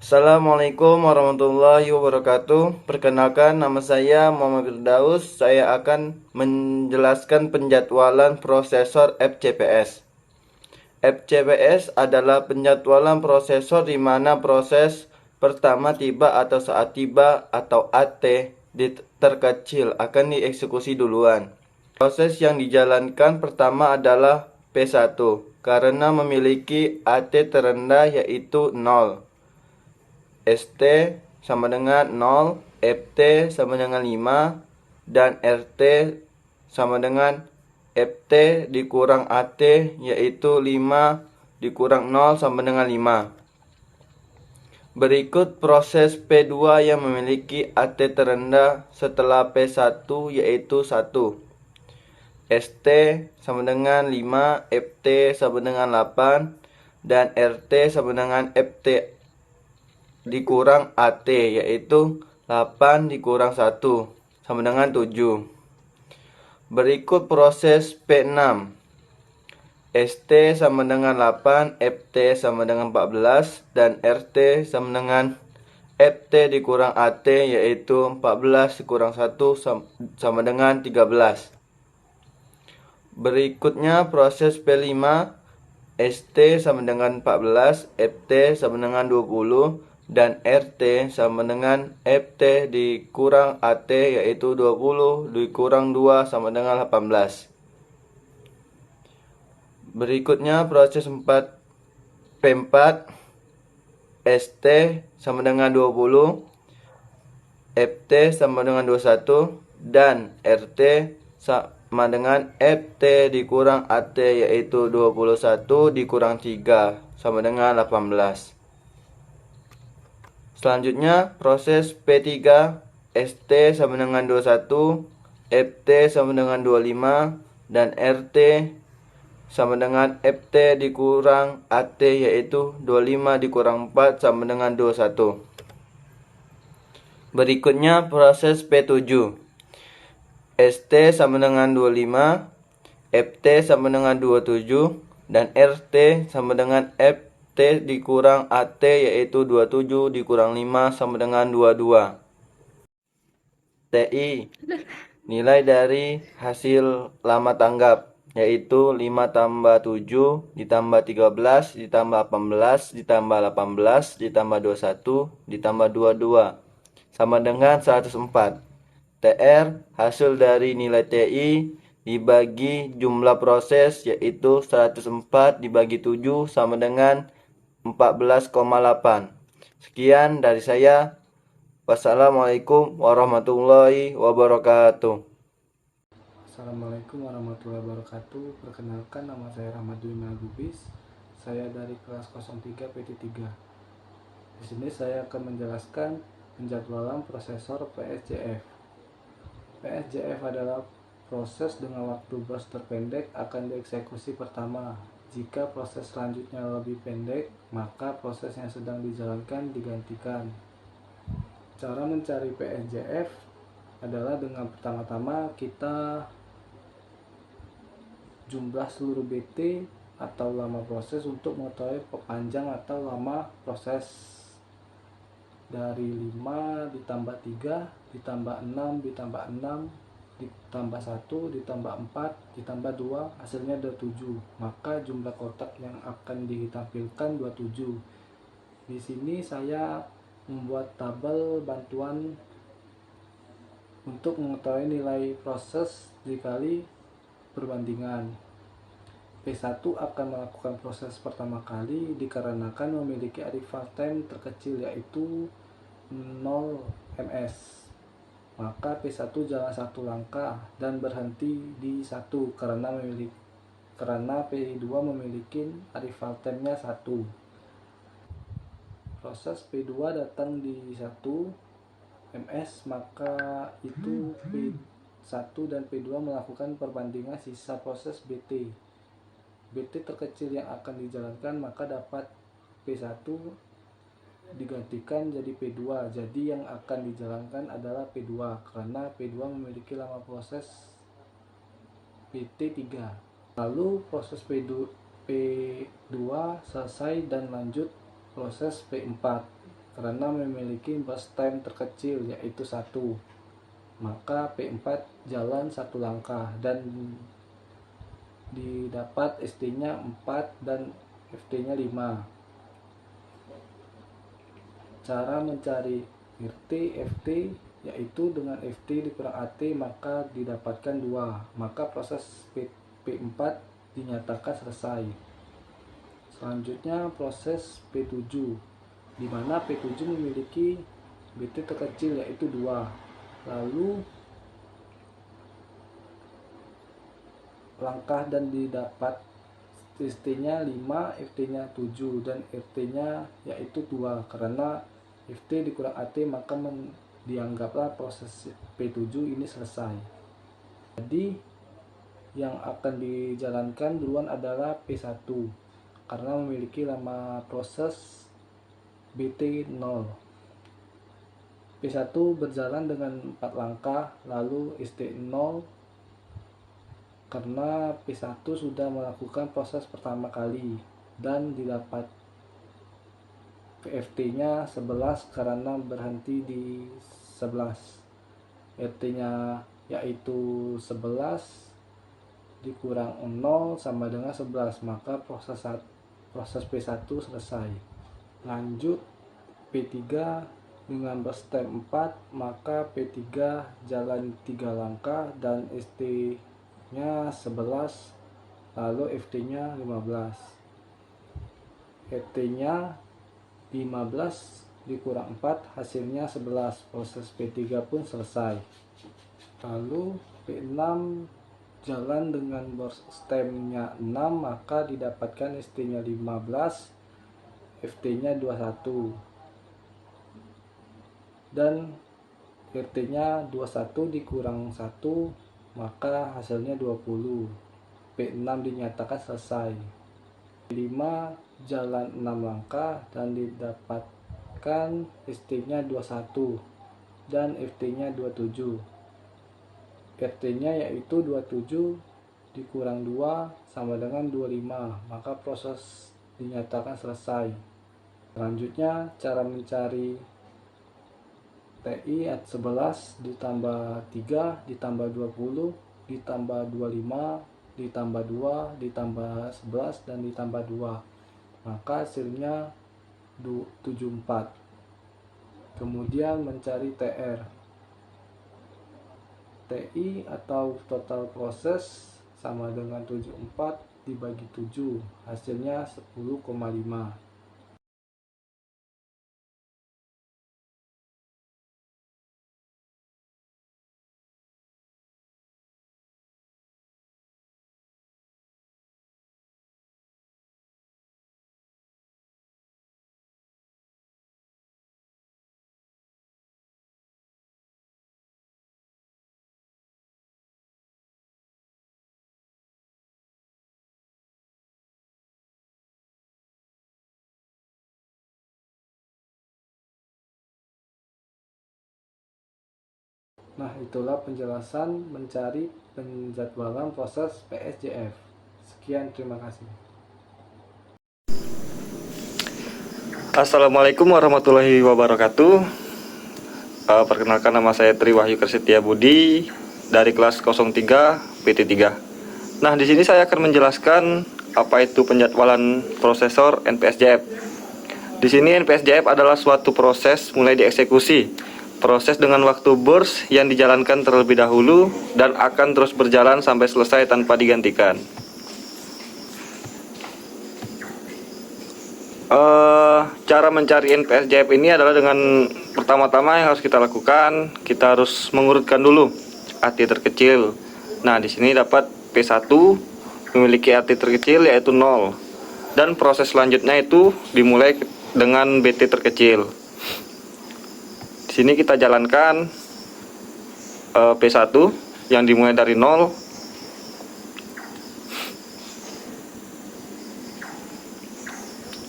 Assalamualaikum warahmatullahi wabarakatuh. Perkenalkan, nama saya Muhammad Firdaus. Saya akan menjelaskan penjadwalan prosesor FCPS. FCPS adalah penjadwalan prosesor di mana proses pertama tiba atau saat tiba atau AT terkecil akan dieksekusi duluan. Proses yang dijalankan pertama adalah P1 karena memiliki AT terendah yaitu 0. ST sama dengan 0, FT sama dengan 5, dan RT sama dengan FT dikurang AT yaitu 5 dikurang 0 sama dengan 5. Berikut proses P2 yang memiliki AT terendah setelah P1 yaitu 1. ST sama dengan 5, FT sama dengan 8, dan RT sama dengan FT dikurang AT yaitu 8 dikurang 1 sama dengan 7. Berikut proses P6. ST sama dengan 8, FT sama dengan 14, dan RT sama dengan FT dikurang AT yaitu 14 dikurang 1 sama dengan 13. Berikutnya proses P5. ST sama dengan 14, FT sama dengan 20, dan RT sama dengan FT dikurang AT yaitu 20 dikurang 2 sama dengan 18. Berikutnya proses P4. ST sama dengan 20, FT sama dengan 21, dan RT sama dengan FT dikurang AT yaitu 21 dikurang 3 sama dengan 18. Selanjutnya proses P3. ST sama dengan 21, FT sama dengan 25, dan RT sama dengan FT dikurang AT yaitu 25 dikurang 4 sama dengan 21. Berikutnya proses P7. ST sama dengan 25, FT sama dengan 27, dan RT sama dengan FT dikurang AT yaitu 27 dikurang 5 sama dengan 22. TI, nilai dari hasil lama tanggap yaitu 5 tambah 7 ditambah 13 ditambah 18 ditambah 18 ditambah 21 ditambah 22 sama dengan 104. TR hasil dari nilai TI dibagi jumlah proses yaitu 104 dibagi 7 sama dengan 14,8. Sekian dari saya. Wassalamualaikum warahmatullahi wabarakatuh. Assalamualaikum warahmatullahi wabarakatuh. Perkenalkan, nama saya Rahmat Dwi Lubis. Saya dari kelas 03 PT3. Di sini saya akan menjelaskan penjadwalan prosesor PSJF. PSJF adalah proses dengan waktu burst terpendek akan dieksekusi pertama. Jika proses selanjutnya lebih pendek, maka proses yang sedang dijalankan digantikan. Cara mencari PSJF adalah dengan pertama-tama kita jumlah seluruh BT atau lama proses untuk mengetahui panjang atau lama proses. Dari 5 ditambah 3 ditambah 6 ditambah 6 ditambah 1 ditambah 4 ditambah 2 hasilnya 27. Maka jumlah kotak yang akan ditampilkan 27. Di sini saya membuat tabel bantuan untuk mengetahui nilai proses dikali perbandingan. P1 akan melakukan proses pertama kali dikarenakan memiliki arrival time terkecil yaitu 0 ms. Maka P1 jalan satu langkah dan berhenti di 1 karena P2 memiliki arrival time-nya 1. Proses P2 datang di 1 ms, maka itu P1 dan P2 melakukan perbandingan sisa proses BT. BT terkecil yang akan dijalankan maka dapat P1 digantikan jadi P2. Jadi yang akan dijalankan adalah P2 karena P2 memiliki lama proses BT 3. Lalu proses P2 selesai dan lanjut proses P4. karena memiliki burst time terkecil yaitu 1. Maka P4 jalan 1 langkah dan didapat ST-nya 4 dan FT-nya 5. Cara mencari RT FT yaitu dengan FT dikurang AT maka didapatkan 2. Maka proses P4 dinyatakan selesai. Selanjutnya proses P7, di mana P7 memiliki BT terkecil yaitu 2. Lalu langkah dan didapat ST-nya 5, FT-nya 7 dan RT-nya yaitu 2. Karena FT dikurang AT maka dianggaplah proses P7 ini selesai. Jadi yang akan dijalankan duluan adalah P1 karena memiliki lama proses BT 0. P1 berjalan dengan 4 langkah, lalu ST 0 karena P1 sudah melakukan proses pertama kali dan didapat PFT-nya 11 karena berhenti di 11. RT-nya yaitu 11 dikurang 0 sama dengan 11, maka proses P1 selesai. Lanjut P3 dengan burst time 4, maka P3 jalan 3 langkah dan ST-nya 11, lalu FT-nya 15. FT-nya 15 dikurang 4 hasilnya 11. Proses P3 pun selesai. Lalu P6 jalan dengan burst time-nya 6, maka didapatkan ST-nya 15, FT-nya 21 dan RT-nya 21 dikurang 1, maka hasilnya 20. P6 dinyatakan selesai. P5 jalan 6 langkah dan didapatkan ST-nya 21 dan FT-nya 27. RT-nya yaitu 27 dikurang 2 sama dengan 25, maka proses dinyatakan selesai. Selanjutnya cara mencari TI at 11 ditambah 3 ditambah 20 ditambah 25 ditambah 2 ditambah 11 dan ditambah 2, maka hasilnya 74. Kemudian mencari TR. TI atau total proses sama dengan 74 dibagi 7, hasilnya 10,5. Nah, itulah penjelasan mencari penjadwalan proses PSJF. Sekian, terima kasih. Assalamualaikum warahmatullahi wabarakatuh. Perkenalkan, nama saya Tri Wahyu Kersetia Budi dari kelas 03 PT3. Nah, di sini saya akan menjelaskan apa itu penjadwalan prosesor NPSJF. Di sini NPSJF adalah suatu proses mulai dieksekusi. Proses dengan waktu burst yang dijalankan terlebih dahulu dan akan terus berjalan sampai selesai tanpa digantikan. Cara mencari NPSJF ini adalah dengan pertama-tama yang harus kita lakukan, kita harus mengurutkan dulu AT terkecil. Nah, di sini dapat P1 memiliki AT terkecil yaitu 0. Dan proses selanjutnya itu dimulai dengan BT terkecil. Di sini kita jalankan P1 yang dimulai dari 0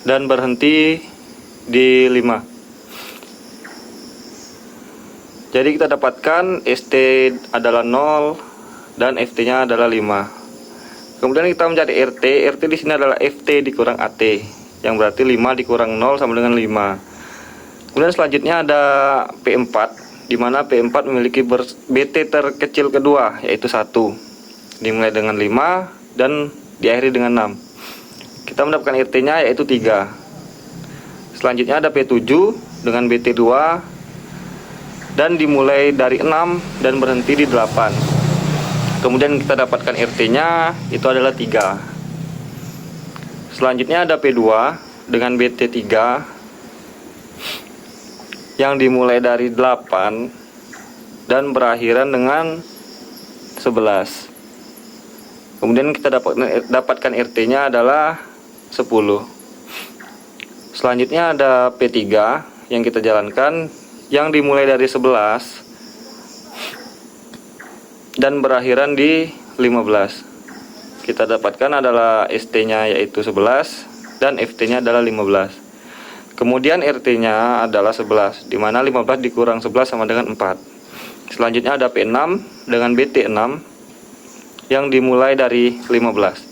dan berhenti di 5. Jadi kita dapatkan ST adalah 0 dan FT-nya adalah 5. Kemudian kita mencari RT. RT di sini adalah FT dikurang AT, yang berarti 5 dikurang 0 sama dengan 5. Kemudian selanjutnya ada P4, di mana P4 memiliki BT terkecil kedua, yaitu 1. Dimulai dengan 5 dan diakhiri dengan 6. Kita mendapatkan RT-nya yaitu 3. Selanjutnya ada P7 dengan BT 2 dan dimulai dari 6 dan berhenti di 8. Kemudian kita dapatkan RT-nya itu adalah 3. Selanjutnya ada P2 dengan BT 3 yang dimulai dari 8 dan berakhiran dengan 11. Kemudian kita dapatkan RT-nya adalah 10. Selanjutnya ada P3 yang kita jalankan yang dimulai dari 11 dan berakhiran di 15. Kita dapatkan adalah ST-nya yaitu 11 dan FT-nya adalah 15. Kemudian RT-nya adalah 11, di mana 15 dikurang 11 sama dengan 4. Selanjutnya ada P6 dengan BT 6 yang dimulai dari 15.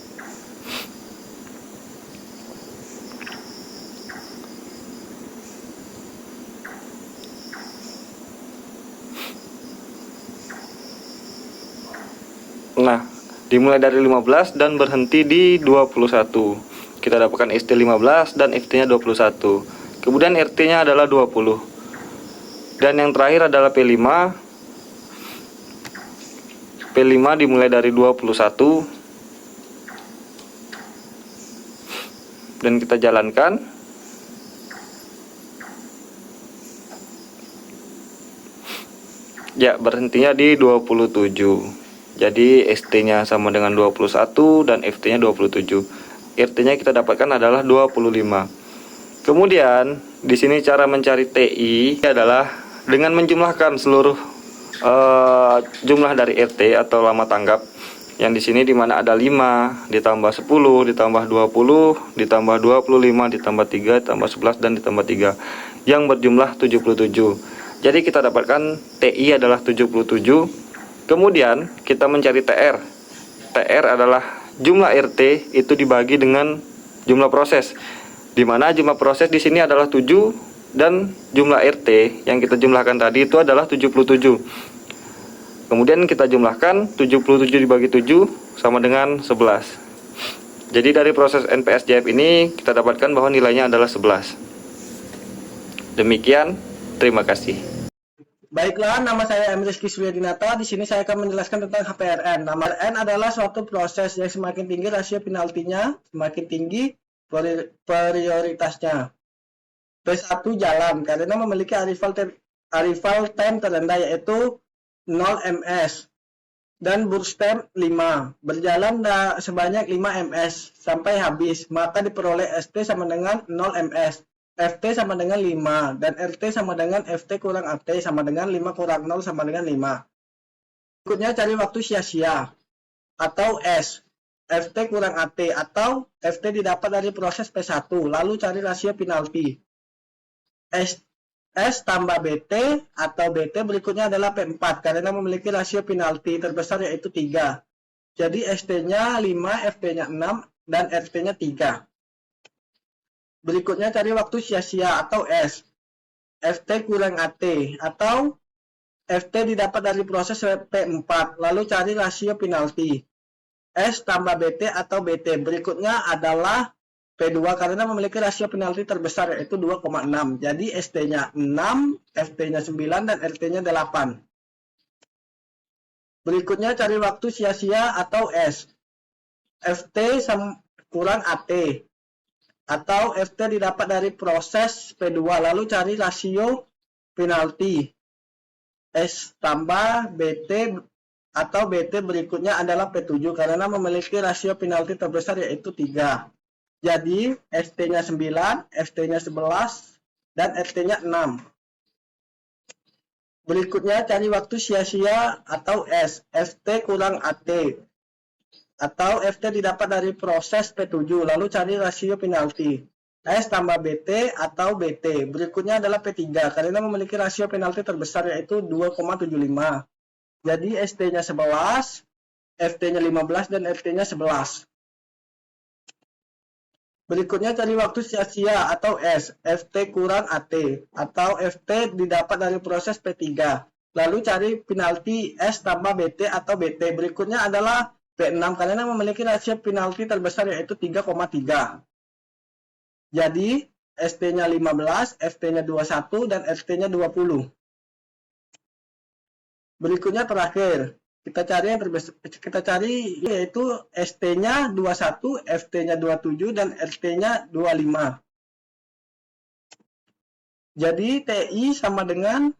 Nah, dimulai dari 15 dan berhenti di 21. Kita dapatkan ST 15 dan FT-nya 21. Kemudian RT-nya adalah 20. Dan yang terakhir adalah P5. P5 dimulai dari 21. Dan kita jalankan. Ya, berhentinya di 27. Jadi ST-nya sama dengan 21 dan FT-nya 27. RT-nya kita dapatkan adalah 25. Kemudian di sini cara mencari TI adalah dengan menjumlahkan seluruh jumlah dari RT atau lama tanggap. Yang di sini dimana ada 5 ditambah 10 ditambah 20 ditambah 25 ditambah 3 ditambah 11 dan ditambah 3 yang berjumlah 77. Jadi kita dapatkan TI adalah 77. Kemudian kita mencari TR. TR adalah jumlah RT itu dibagi dengan jumlah proses. Di mana jumlah proses di sini adalah 7 dan jumlah RT yang kita jumlahkan tadi itu adalah 77. Kemudian kita jumlahkan 77 dibagi 7 sama dengan 11. Jadi dari proses NPS-JF ini kita dapatkan bahwa nilainya adalah 11. Demikian, terima kasih. Baiklah, nama saya M. Rizky Suryadinata. Di sini saya akan menjelaskan tentang HPRN. Nama HPRN adalah suatu proses yang semakin tinggi rasio penaltinya, semakin tinggi prioritasnya. P1 jalan karena memiliki arrival time terendah yaitu 0 ms dan burst time 5. Berjalan sebanyak 5 ms sampai habis, maka diperoleh ST sama dengan 0 ms. FT sama dengan 5 dan RT sama dengan FT kurang AT sama dengan 5 kurang 0 sama dengan 5. Berikutnya cari waktu sia-sia atau S. FT kurang AT atau FT didapat dari proses P1. Lalu cari rasio penalti. S tambah BT atau BT berikutnya adalah P4 karena memiliki rasio penalti terbesar yaitu 3. Jadi ST-nya 5, FT-nya 6 dan RT-nya 3. Berikutnya cari waktu sia-sia atau S. FT kurang AT atau FT didapat dari proses P4. Lalu cari rasio penalti. S tambah BT atau BT. Berikutnya adalah P2 karena memiliki rasio penalti terbesar yaitu 2,6. Jadi ST-nya 6, FT-nya 9 dan RT-nya 8. Berikutnya cari waktu sia-sia atau S. FT kurang AT. Atau FT didapat dari proses P2, lalu cari rasio penalti. S tambah BT atau BT berikutnya adalah P7 karena memiliki rasio penalti terbesar yaitu 3. Jadi ST-nya 9, FT-nya 11, dan RT-nya 6. Berikutnya cari waktu sia-sia atau S. FT kurang AT. Atau FT didapat dari proses P7, lalu cari rasio penalti. S tambah BT atau BT. Berikutnya adalah P3, karena memiliki rasio penalti terbesar yaitu 2,75. Jadi ST-nya 11, FT-nya 15, dan RT-nya 11. Berikutnya cari waktu sia-sia atau S, FT kurang AT, atau FT didapat dari proses P3. Lalu cari penalti S tambah BT atau BT. Berikutnya adalah P6 karena memiliki rasio penalti terbesar yaitu 3,3. Jadi ST-nya 15, FT-nya 21, dan FT-nya 20. Berikutnya terakhir, kita cari yaitu ST-nya 21, FT-nya 27, dan RT-nya 25. Jadi TI sama dengan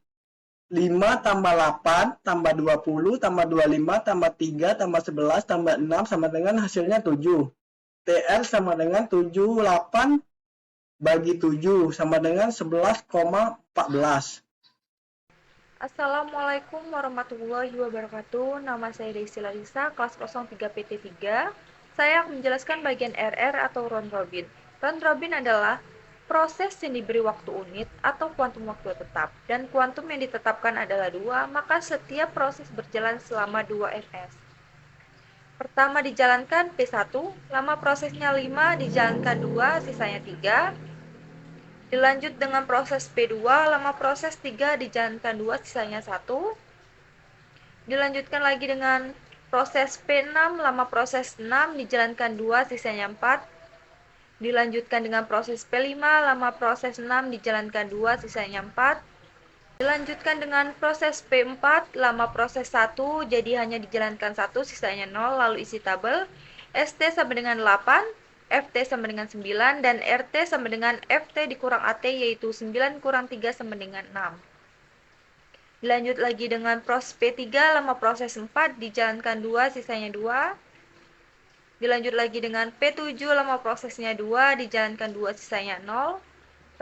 5 tambah 8 tambah 20 tambah 25 tambah 3 tambah 11 tambah 6 sama dengan hasilnya 7. TR sama dengan 78 bagi 7 sama dengan 11,14. Assalamualaikum warahmatullahi wabarakatuh. Nama saya Desi Larissa, kelas 03 PT3. Saya akan menjelaskan bagian RR atau round robin. Round robin adalah proses yang diberi waktu unit atau kuantum waktu tetap, dan kuantum yang ditetapkan adalah 2, maka setiap proses berjalan selama 2 ms. Pertama dijalankan P1, lama prosesnya 5, dijalankan 2, sisanya 3. Dilanjut dengan proses P2, lama proses 3, dijalankan 2, sisanya 1. Dilanjutkan lagi dengan proses P6, lama proses 6, dijalankan 2, sisanya 4. Dilanjutkan dengan proses P5, lama proses 6, dijalankan 2, sisanya 4. Dilanjutkan dengan proses P4, lama proses 1, jadi hanya dijalankan 1, sisanya 0, lalu isi tabel. ST sama dengan 8, FT sama dengan 9, dan RT sama dengan FT dikurang AT, yaitu 9 kurang 3 sama dengan 6. Dilanjut lagi dengan proses P3, lama proses 4, dijalankan 2, sisanya 2. Dilanjut lagi dengan P7, lama prosesnya 2, dijalankan 2, sisanya 0.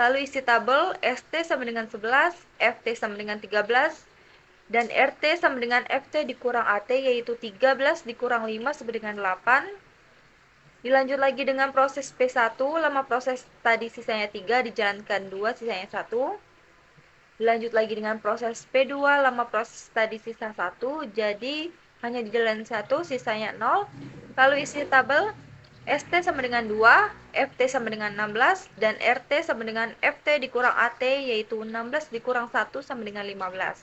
Lalu isi tabel, ST sama dengan 11, FT sama dengan 13, dan RT sama dengan FT dikurang AT, yaitu 13 dikurang 5 sama dengan 8. Dilanjut lagi dengan proses P1, lama proses tadi sisanya 3, dijalankan 2, sisanya 1. Dilanjut lagi dengan proses P2, lama proses tadi sisa 1, jadi hanya dijalankan 1, sisanya 0. Lalu isi tabel, ST sama dengan 2, FT sama dengan 16, dan RT sama dengan FT dikurang AT, yaitu 16 dikurang 1 sama dengan 15.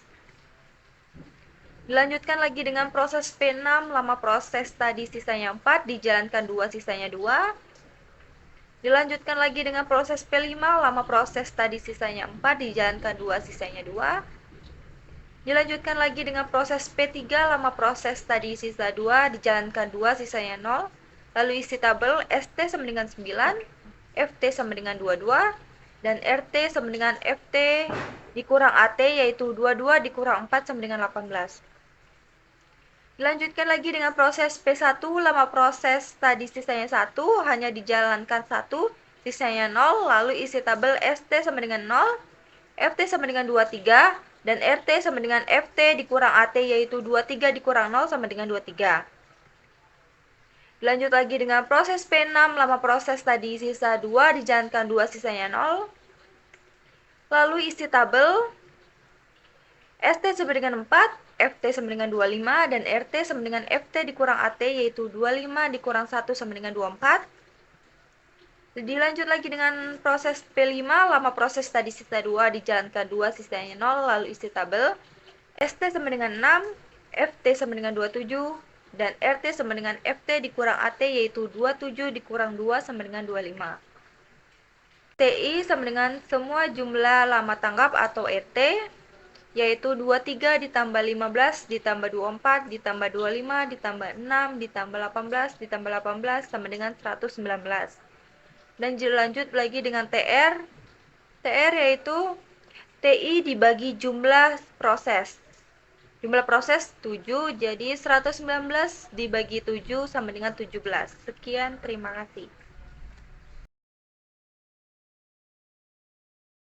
Dilanjutkan lagi dengan proses P6, lama proses tadi sisanya 4, dijalankan 2, sisanya 2. Dilanjutkan lagi dengan proses P5, lama proses tadi sisanya 4, dijalankan 2, sisanya 2. Dilanjutkan lagi dengan proses P3, lama proses tadi sisa 2, dijalankan 2, sisanya 0. Lalu isi tabel, ST sama dengan 9, FT sama dengan 22, dan RT sama dengan FT dikurang AT, yaitu 22 dikurang 4 sama dengan 18. Dilanjutkan lagi dengan proses P1, lama proses tadi sisanya 1, hanya dijalankan 1, sisanya 0. Lalu isi tabel, ST sama dengan 0, FT sama dengan 23, dan RT sama dengan FT dikurang AT, yaitu 23 dikurang 0 sama dengan 23. Lanjut lagi dengan proses P6, lama proses tadi sisa 2, dijalankan 2, sisanya 0. Lalu isi tabel, ST sama dengan 4, FT sama dengan 25, dan RT sama dengan FT dikurang AT, yaitu 25 dikurang 1 sama dengan 24. Dilanjut lagi dengan proses P5, lama proses tadi sisa 2, dijalankan 2, sisanya 0, lalu isi tabel, ST sama dengan 6, FT sama dengan 27, dan RT sama dengan FT dikurang AT, yaitu 27 dikurang 2 sama dengan 25. TI sama dengan semua jumlah lama tanggap atau RT, yaitu 23 ditambah 15 ditambah 24 ditambah 25 ditambah 6 ditambah 18 ditambah 18 sama dengan 119. Dan dilanjut lagi dengan TR. TR yaitu TI dibagi jumlah proses. Jumlah proses 7, jadi 119 dibagi 7 sama dengan 17. Sekian, terima kasih.